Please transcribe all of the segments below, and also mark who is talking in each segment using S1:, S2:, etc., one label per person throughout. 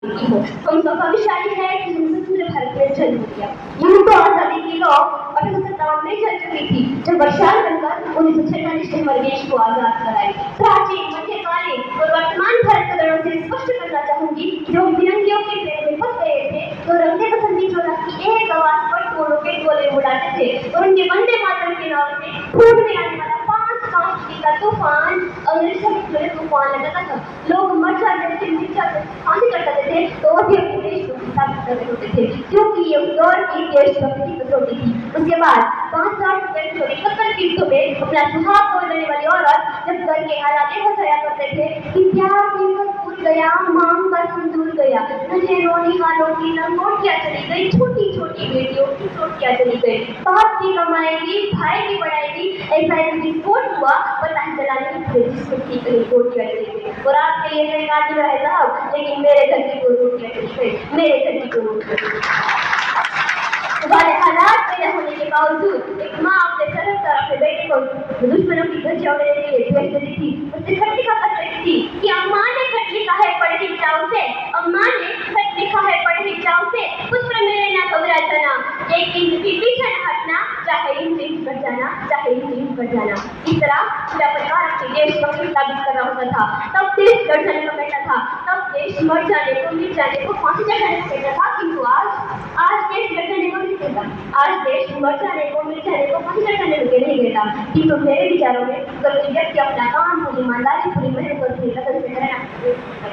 S1: हम सौभाग्यशाली है कि हम स्वतंत्र भारत में जन्म लिया। यूं तो आजादी की लौ 1857 में चल चुकी थी, जब वर्षाल बनकर 1946 में हमारे देश को आजाद कराई। प्राचीन, मध्यकालीन और वर्तमान भारत के दलों से स्पष्ट करना चाहूंगी, जो तिरंगियों के प्रेम में फंस गए थे, तो रंगे बसंती चोला की एक आवाज पर टोलों के गोले उड़ाते थे और उनके वंदे मातरम के नाम से फूटने आने वाला 5 का तूफान अंग्रेजों के तूफान लगाता था। लोग मर जाते थे, मिट जाते थे, फांसी करते थे, तो भी अपने देश को स्थापित कर रहे होते थे, क्योंकि ये उस दौर की देशभक्ति की कसौटी थी। उसके बाद 5,771 की युद्ध में अपना सुहाग खोल देने वाली औरत जब घर के हालात बचाया करते थे कि प्यार पीकर फूट गया, मांग का सिंदूर गया, नजरों निहालों की लंगोटियां चली गई, छोटी छोटी बेटियों की चोटियां चली गई, बाप की कमाएगी, भाई की बढ़ाएगी, ऐसा एक विस्फोट हुआ, पता ही चला नहीं जिसको की गई रोटियां चली गई। और आपके लिए मैं काट रहा है साहब, लेकिन मेरे घर की दो रोटियां चली गई, मेरे घर की दो रोटियां चली गई। वाले हालात पैदा होने के बावजूद एक माँ अपने सरहद पर अपने बेटे को दुश्मनों की धज्जियां उड़ाने के लिए भेज देती थी। उससे खत लिखा कर रही थी कि अम्मा ने खत लिखा है पढ़ ही जाओ से, अम्मा ने खत लिखा है पढ़ ही जाओ से, पुत्र मेरे ना घबरा जाना, एक इंच भी पीछे न हटना, चाहे इंच इंच कर जाना, चाहे इंच इंच कर जाना। इस तरह पूरा परिवार अपने देश को साबित कर रहा होता था। तब देश लड़ जाने को कहता था, तब देश मर जाने को, मिट जाने को, फांसी चढ़ाने को कहता था, किंतु आज देश लड़ जाने को नहीं कहता। आज देश मर जाने को, मिट जाने को, फांसी चढ़ाने को नहीं कहता। किंतु मेरे विचारों में अगर कोई व्यक्ति अपना काम पूरी ईमानदारी, पूरी मेहनत और पूरी लगन से करे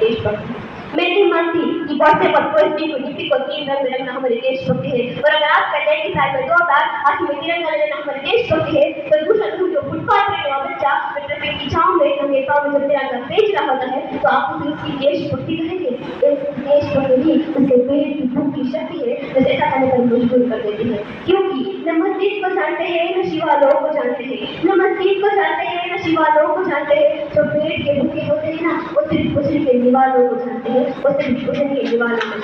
S1: देशभक्ति। मैं नहीं मानती कि बढ़ते पर कोई डिप्टी को 3 रंग में रंगना हमारे देशभक्ति है। और अगर आप कहते हैं कि साल में 2 बार हाथ में तिरंगा लेना हमारे देशभक्ति है, तो दूसरा जो फुटपाथ पर जो बच्चा ट्रैफिक की छांव में नंगे पांव में जब तिरंगा बेच रहा होता है, तो आप उसे उसकी देशभक्ति कहेंगे। देशभक्ति भी उसके पेट की भूख की शक्ति है, जो ऐसा करने पर मजबूर कर देती है। क्योंकि न मस्जिद को जानते हैं, न शिवालयों को जानते हैं, न मस्जिद को जानते हैं, न शिवालयों को जानते हैं। जो पेट के भूखे होते हैं ना, वो सिर्फ उसी के दीवारों को जानते हैं, वो सिर्फ उसी के दीवारों को।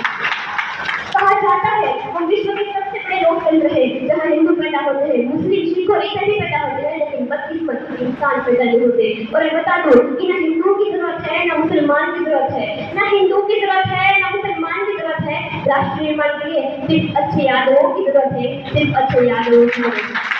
S1: कहा जाता है हम विश्व के सबसे बड़े लोकतंत्र हैं, जहाँ हिंदू पैदा होते हैं, मुस्लिम, सिख और ईसाई भी पैदा होते हैं, लेकिन 32 इंसान पैदा नहीं होते। और मैं बता दूं कि न हिंदू की जरूरत है, न मुसलमान की जरूरत है, न हिंदू की जरूरत है, न मुसलमान की जरूरत है। राष्ट्र निर्माण के लिए सिर्फ अच्छे यादवों की जरूरत है, सिर्फ अच्छे यादवों की जरूरत है।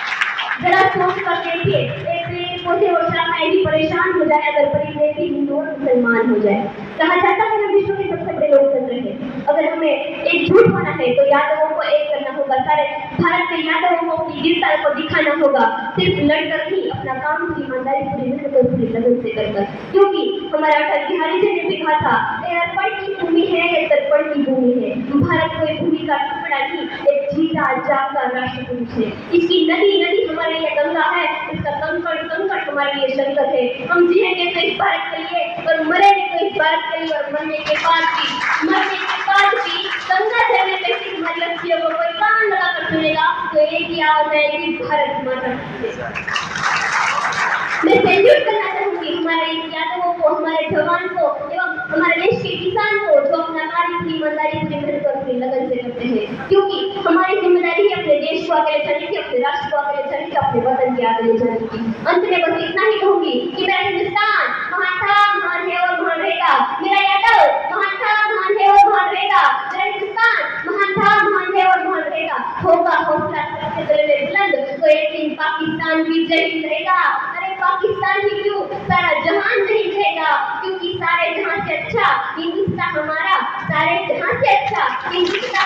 S1: जरा सोच कर देखिए, एक पेड़ पौधे और शाखाएं भी परेशान हो जाए अगर परिवेश भी हिंदू और मुसलमान हो जाए। कहा जाता है हम विश्व के सबसे बड़े लोकतंत्र हैं। अगर हमें एकजुट होना है तो यादवों को एक करना होगा, सारे भारत के यादवों को अपनी वीरता को दिखाना होगा, सिर्फ लड़कर ही अपना काम पूरी ईमानदारी, पूरी मेहनत और पूरी लगन से कर। क्योंकि हमारा अटल बिहारी जी ने भी कहा था, अर्पण की भूमि है, ये तर्पण की भूमि है। भारत कोई भूमि का टुकड़ा नहीं, एक जीता जागता राष्ट्र पुरुष है। इसकी नदी नदी हमारे लिए गंगा है, इसका कंकड़ कंकड़ हमारे लिए शंकर है। हम जिएंगे तो इस भारत के लिए और मरेंगे तो इस भारत के लिए, और मरने के बाद भी गंगा जल में कैसे हमारी अस्थियों को कोई कान लगा कर सुनेगा, तो एक ही आवाज आएगी, भारत माता की जय। मैं सैल्यूट करना चाहूंगी हमारे यादवों को, हमारे जवान को एवं हमारे देश के किसान को, जो अपना कार्य पूरी ईमानदारी, पूरी मेहनत और पूरी लगन से करते हैं। क्योंकि हमारी जिम्मेदारी है अपने देश को आगे ले जाने की, अपने राष्ट्र को आगे ले जाने की, अपने वतन के आगे ले जाने की। अंत में बस इतना ही कहूंगी कि मेरा हिंदुस्तान महान था, महान है और महान रहेगा। मेरा यादव महान था, महान है और महान रहेगा। मेरा हिंदुस्तान महान था, महान है और महान रहेगा। होगा हौसला सबके गले में बुलंद, तो एक दिन पाकिस्तान भी जय हिंद रहेगा। अरे पाकिस्तान ही क्यों, सारा जहान नहीं रहेगा, क्योंकि सारे जहां से अच्छा हिंदुस्तान हमारा, सारे जहां से अच्छा हिंदुस्तान